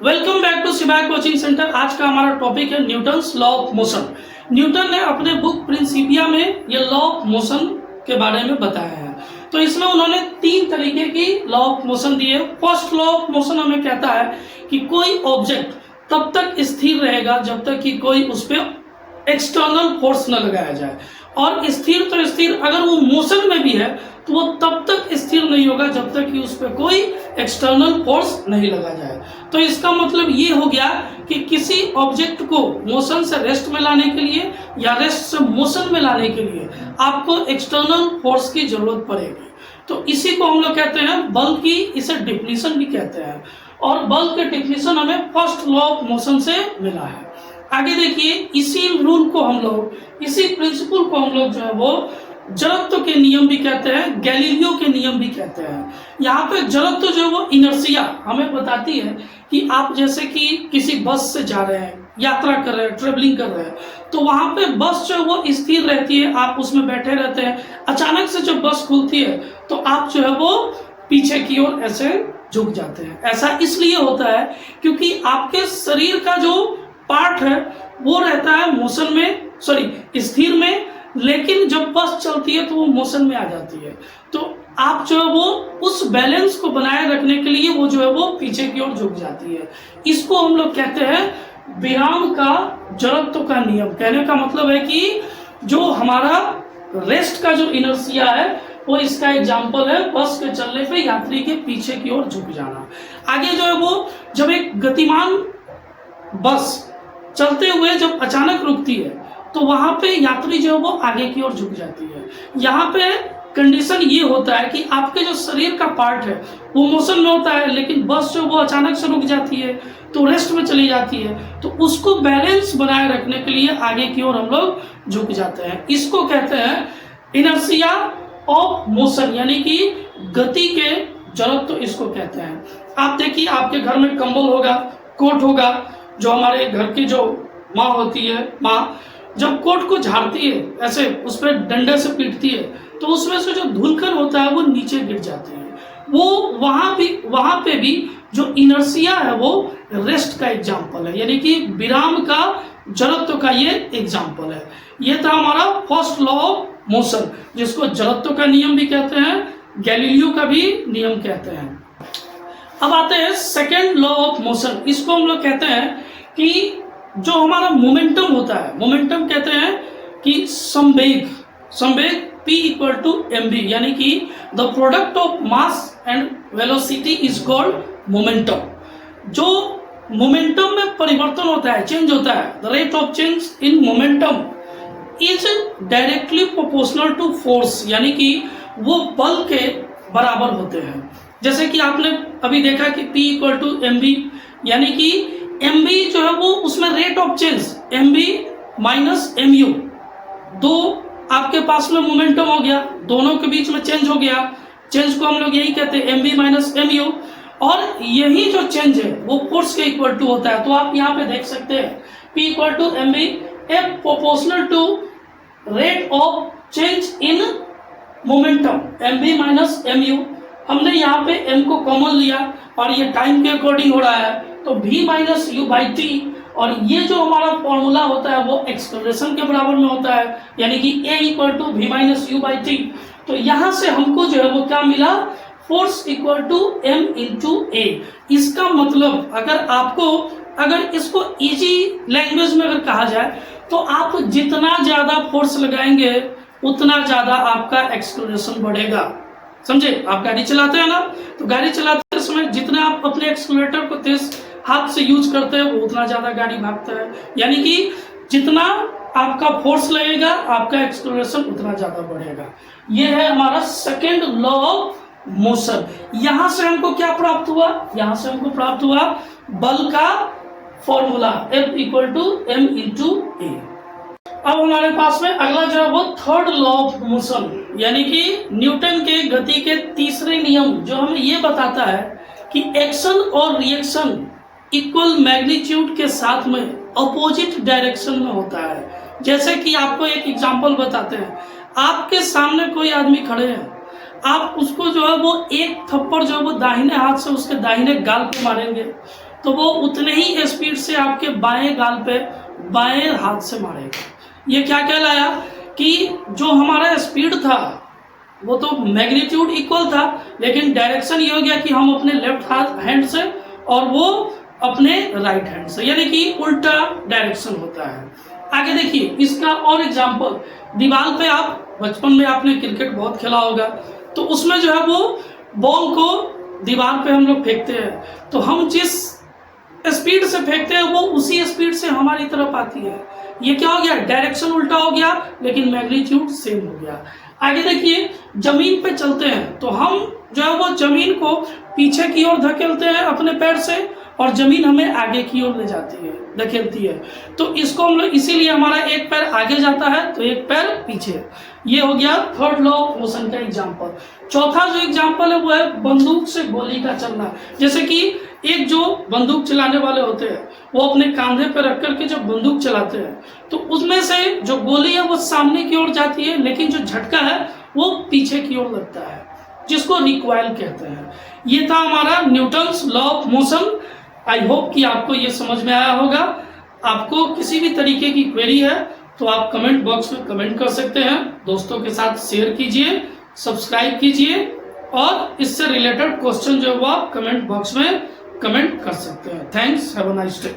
Welcome back to सिवाय coaching centre. आज का हमारा टॉपिक है Newton's law of motion. Newton ने अपने बुक प्रिंसिपिया में ये लॉ ऑफ मोशन के बारे में बताया है। तो इसमें उन्होंने 3 तरीके की लॉ ऑफ मोशन दी है। फर्स्ट लॉ ऑफ मोशन हमें कहता है कि कोई ऑब्जेक्ट तब तक स्थिर रहेगा जब तक कि कोई उस पर एक्सटर्नल फोर्स न लगाया जाए, और स्थिर तो स्थिर, अगर वो मोशन में भी है तो वो तब तक स्थिर नहीं होगा जब तक कि उस पर कोई एक्सटर्नल फोर्स नहीं लगा जाए। तो इसका मतलब ये हो गया कि किसी ऑब्जेक्ट को मोशन से रेस्ट में लाने के लिए या रेस्ट से मोशन में लाने के लिए आपको एक्सटर्नल फोर्स की जरूरत पड़ेगी। तो इसी को हम लोग कहते हैं बल की, इसे डिफिनीशन भी कहते हैं, और बल के डिफिनीशन हमें फर्स्ट लॉ ऑफ मोशन से मिला है। आगे देखिए, इसी रूल को हम लोग, इसी प्रिंसिपल को हम लोग जो है वो जड़त्व के नियम भी कहते हैं, गैलीलियो के नियम भी कहते हैं। यहाँ पे जड़त्व जो है वो इनर्शिया हमें बताती है कि आप जैसे कि किसी बस से जा रहे हैं, यात्रा कर रहे हैं, ट्रेवलिंग कर रहे हैं, तो वहां पे बस जो है वो स्थिर रहती है, आप उसमें बैठे रहते हैं। अचानक से जब बस खुलती है तो आप जो है वो पीछे की ओर ऐसे झुक जाते हैं। ऐसा इसलिए होता है क्योंकि आपके शरीर का जो पार्ट है वो रहता है मोशन में, स्थिर में, लेकिन जब बस चलती है तो वो मोशन में आ जाती है। तो आप जो है वो उस बैलेंस को बनाए रखने के लिए वो जो है वो पीछे की ओर झुक जाती है। इसको हम लोग कहते हैं विराम का जड़त्व का नियम। कहने का मतलब है कि जो हमारा रेस्ट का जो इनर्शिया है वो इसका एग्जाम्पल है, बस के चलने पे यात्री के पीछे की ओर झुक जाना। आगे जो है वो, जब एक गतिमान बस चलते हुए जब अचानक रुकती है तो वहां पे यात्री जो है वो आगे की ओर झुक जाती है। यहाँ पे कंडीशन ये होता है कि आपके जो शरीर का पार्ट है वो मोशन में होता है, लेकिन बस जो वो अचानक से रुक जाती है तो रेस्ट में चली जाती है। तो उसको बैलेंस बनाए रखने के लिए आगे की ओर हम लोग झुक जाते हैं। इसको कहते हैं इनर्शिया ऑफ मोशन, यानी कि गति के जड़त्व इसको कहते हैं। आप देखिए, आपके घर में कंबल होगा, कोट होगा, जो हमारे घर की जो माँ होती है, माँ जब कोट को झाड़ती है, ऐसे उस पर डंडे से पीटती है, तो उसमें से जो धूलकण होता है वो नीचे गिर जाती है। वो वहां पे भी जो इनर्शिया है वो रेस्ट का एग्जाम्पल है, यानी कि विराम का जड़त्व का ये एग्जाम्पल है। ये था हमारा फर्स्ट लॉ ऑफ मोशन, जिसको जड़त्व का नियम भी कहते हैं, गैलीलियो का भी नियम कहते हैं। अब आते हैं सेकेंड लॉ ऑफ मोशन। इसको हम लोग कहते हैं कि जो हमारा मोमेंटम होता है, मोमेंटम कहते हैं कि संवेग P इक्वल टू mv, यानी कि the product of mass and velocity is called momentum. जो मोमेंटम में परिवर्तन होता है, चेंज होता है, the rate of change in momentum is directly proportional to force, यानी कि वो बल के बराबर होते हैं। जैसे कि आपने अभी देखा कि P इक्वल टू mv, यानी कि mv जो है वो उसमें rate of change mv minus mu, दो आपके पास में मोमेंटम हो गया, दोनों के बीच में चेंज हो गया। चेंज को हम लोग यही कहते हैं mv माइनस mu, और यही जो चेंज है वो फोर्स के इक्वल टू होता है। तो आप यहाँ पे देख सकते हैं P equal to mv F proportional to rate of change in momentum mv minus mu। हमने यहाँ पे m को कॉमन लिया और ये टाइम के अकॉर्डिंग हो रहा है, तो v minus u by T, और ये जो हमारा फॉर्मूला होता है वो एक्सेलरेशन के बराबर में होता है, यानी कि a equal to v minus u by t. तो यहाँ से हमको जो है वो क्या मिला, force equal to m into a. इसका मतलब अगर इसको इजी लैंग्वेज में अगर कहा जाए तो आप जितना ज्यादा फोर्स लगाएंगे उतना ज्यादा आपका एक्सेलरेशन बढ़ेगा। समझे? आप गाड़ी चलाते हैं ना, तो गाड़ी चलाते समय जितना आप अपने एक्सीलरेटर को तेज हाथ से यूज करते हैं वो उतना ज्यादा गाड़ी भागता है, यानी कि जितना आपका फोर्स लगेगा आपका एक्सीलरेशन उतना ज्यादा बढ़ेगा। ये है हमारा सेकेंड लॉ ऑफ मोशन। यहां से हमको क्या प्राप्त हुआ, यहां से हमको प्राप्त हुआ बल का formula F equal to m into a. अब हमारे पास में अगला जो है वो थर्ड लॉ ऑफ मोशन, यानी कि न्यूटन के गति के तीसरे नियम, जो हमें ये बताता है कि एक्शन और रिएक्शन इक्वल मैग्नीट्यूड के साथ में अपोजिट डायरेक्शन में होता है। जैसे कि आपको एक एग्जांपल बताते हैं, आपके सामने कोई आदमी खड़े हैं, आप उसको जो है वो एक थप्पड़ जो है वो दाहिने हाथ से उसके दाहिने गाल पे मारेंगे, तो वो उतने ही स्पीड से आपके बाएं गाल पे बाएं हाथ से मारेगा। ये क्या कहलाया कि जो हमारा स्पीड था वो तो मैग्नीट्यूड इक्वल था, लेकिन डायरेक्शन ये हो गया कि हम अपने लेफ्ट हैंड से और वो अपने राइट हैंड से, यानी कि उल्टा डायरेक्शन होता है। आगे देखिए इसका और एग्जांपल, दीवार पे आप बचपन में आपने क्रिकेट बहुत खेला होगा, तो उसमें जो है वो बॉल को दीवार पे हम लोग फेंकते हैं, तो हम जिस स्पीड से फेंकते हैं वो उसी स्पीड से हमारी तरफ आती है। ये क्या हो गया, डायरेक्शन उल्टा हो गया लेकिन मैग्नीट्यूड सेम हो गया। आगे देखिए जमीन पे चलते हैं तो हम जो है वो जमीन को पीछे की ओर धकेलते हैं अपने पैर से, और जमीन हमें आगे की ओर ले जाती है, धकेलती है। तो इसको हम लोग इसीलिए हमारा एक पैर आगे जाता है तो एक पैर पीछे। ये हो गया थर्ड लॉ ऑफ मोशन का एग्जांपल। चौथा जो एग्जांपल है वो है बंदूक से गोली का चलना। जैसे कि एक जो बंदूक चलाने वाले होते हैं वो अपने कांधे पर रख करके जब बंदूक चलाते हैं तो उसमें से जो गोली है वो सामने की ओर जाती है, लेकिन जो झटका है वो पीछे की ओर लगता है, जिसको रिकॉइल कहते हैं। ये था हमारा Newton's law of motion. I hope कि आपको ये समझ में आया होगा। आपको किसी भी तरीके की क्वेरी है तो आप कमेंट बॉक्स में कमेंट कर सकते हैं, दोस्तों के साथ शेयर कीजिए, सब्सक्राइब कीजिए, और इससे रिलेटेड क्वेश्चन जो है वो आप कमेंट बॉक्स में कमेंट कर सकते हैं। Thanks, have a nice day.